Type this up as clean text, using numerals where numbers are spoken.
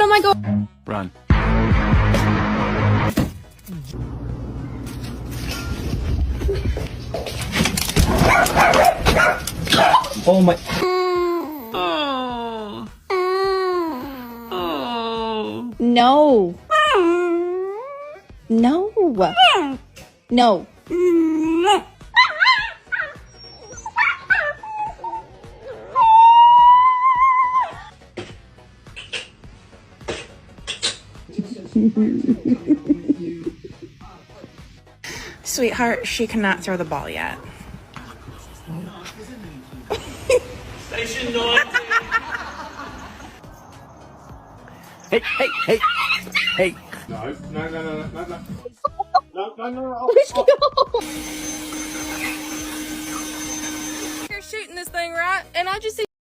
my god. Run. Oh my. Oh. Oh. No. No. No. Sweetheart, she cannot throw the ball yet. Station 9. Hey, hey, hey, hey. No. Let's go. You're shooting this thing, right? And I just see